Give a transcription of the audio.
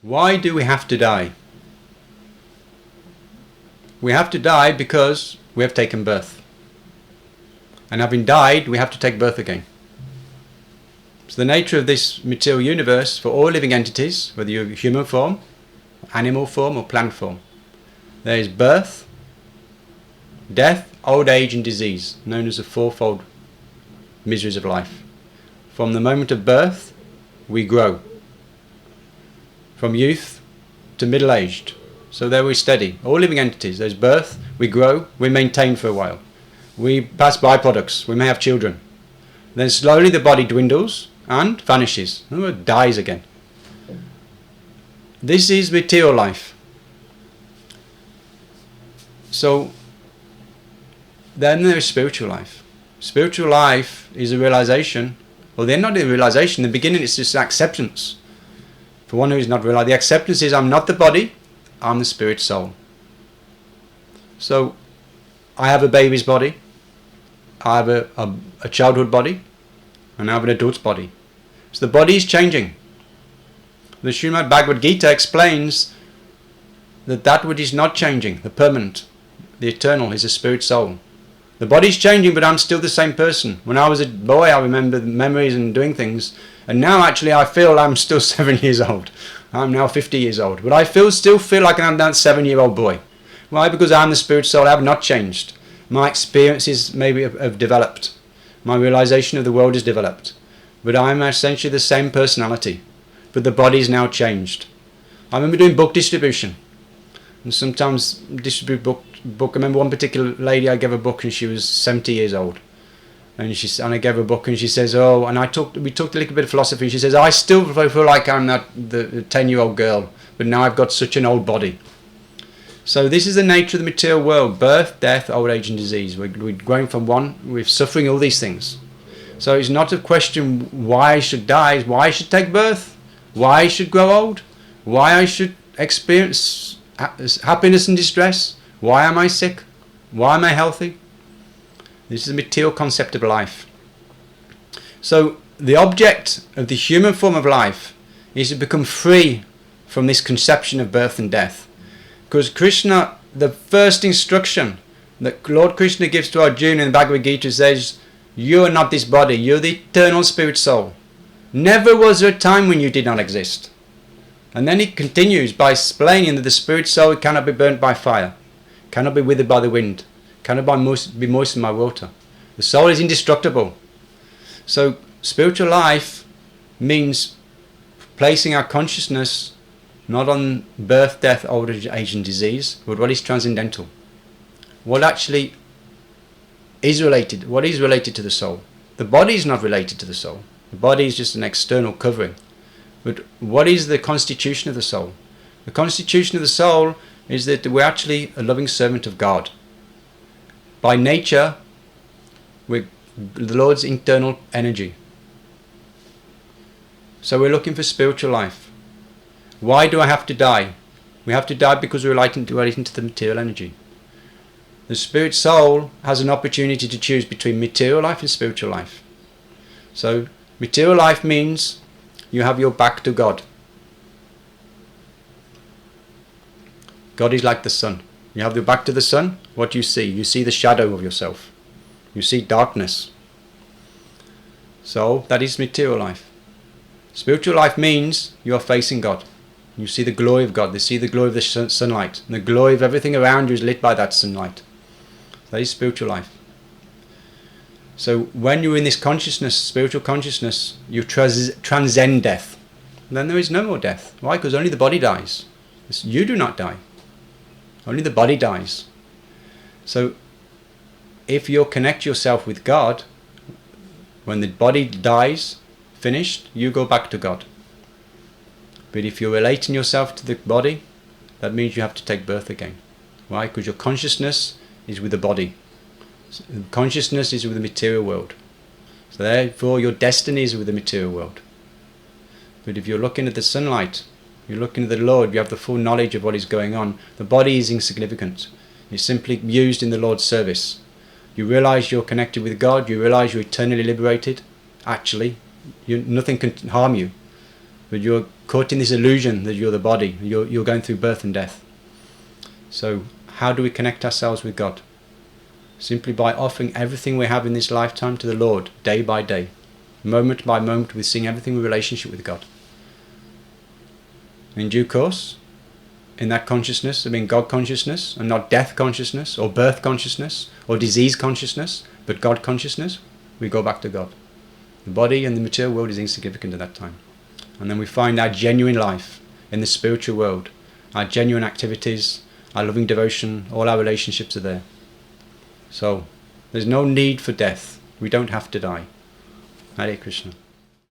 Why do we have to die? We have to die because we have taken birth. And having died, we have to take birth again. So the nature of this material universe for all living entities, whether you're human form, animal form or plant form, there is birth, death, old age and disease, known as the fourfold miseries of life. From the moment of birth, we grow. From youth to middle-aged. So there we steady. All living entities, there's birth, we grow, we maintain for a while. We pass byproducts, we may have children. Then slowly the body dwindles and vanishes, and dies again. This is material life. So then there is spiritual life. Spiritual life is a realization, well, they're not a realization, in the beginning it's just acceptance. For one who is not realized, the acceptance is I'm not the body, I'm the spirit soul. So I have a baby's body, I have a childhood body, and I have an adult's body. So the body is changing. The Srimad Bhagavad Gita explains that which is not changing, the permanent, the eternal, is a spirit soul. The body is changing, but I'm still the same person. When I was a boy, I remember the memories and doing things, and now actually I feel I'm still 7 years old. I'm now 50 years old, but I still feel like I'm that 7-year-old boy. Why? Because I'm the spirit soul. I have not changed. My experiences maybe have developed. My realization of the world has developed. But I'm essentially the same personality. But the body's now changed. I remember doing book distribution. And sometimes distribute book. I remember one particular lady, I gave a book and she was 70 years old. And I gave her a book and she says, oh, and we talked a little bit of philosophy. She says, I still feel like I'm the 10-year-old girl, but now I've got such an old body. So this is the nature of the material world: birth, death, old age and disease. We're going from one, we're suffering all these things. So it's not a question why I should die, it's why I should take birth, why I should grow old, why I should experience happiness and distress, why am I sick, why am I healthy. This is a material concept of life. So the object of the human form of life is to become free from this conception of birth and death. Because Krishna, the first instruction that Lord Krishna gives to Arjuna in the Bhagavad Gita says, you are not this body, you're the eternal spirit soul. Never was there a time when you did not exist. And then he continues by explaining that the spirit soul cannot be burnt by fire, cannot be withered by the wind, cannot be moistened by water. The soul is indestructible. So spiritual life means placing our consciousness not on birth, death, old age and disease, but what is transcendental. What actually is related, what is related to the soul. The body is not related to the soul. The body is just an external covering. But what is the constitution of the soul? The constitution of the soul is that we're actually a loving servant of God. By nature, we're the Lord's internal energy. So we're looking for spiritual life. Why do I have to die? We have to die because we're relating to the material energy. The spirit soul has an opportunity to choose between material life and spiritual life. So material life means you have your back to God. God is like the sun. You have your back to the sun, what do you see? You see the shadow of yourself. You see darkness. So that is material life. Spiritual life means you are facing God. You see the glory of God. You see the glory of the sunlight. And the glory of everything around you is lit by that sunlight. That is spiritual life. So when you're in this consciousness, spiritual consciousness, you transcend death. And then there is no more death. Why? Because only the body dies. You do not die. Only the body dies. So if you connect yourself with God, when the body dies, finished, you go back to God. But if you're relating yourself to the body, that means you have to take birth again. Why? Because your consciousness is with the body. Consciousness is with the material world. So therefore your destiny is with the material world. But if you're looking at the sunlight, you're looking at the Lord, you have the full knowledge of what is going on, the body is insignificant. It's simply used in the Lord's service. You realize you're connected with God, you realize you're eternally liberated. Actually, nothing can harm you. But you're caught in this illusion that you're the body. You're going through birth and death. So how do we connect ourselves with God? Simply by offering everything we have in this lifetime to the Lord, day by day. Moment by moment, we seeing everything in relationship with God. In due course, in that consciousness of being God consciousness, and not death consciousness, or birth consciousness, or disease consciousness, but God consciousness, we go back to God. The body and the material world is insignificant at that time. And then we find our genuine life in the spiritual world, our genuine activities, our loving devotion, all our relationships are there. So, there's no need for death. We don't have to die. Hare Krishna.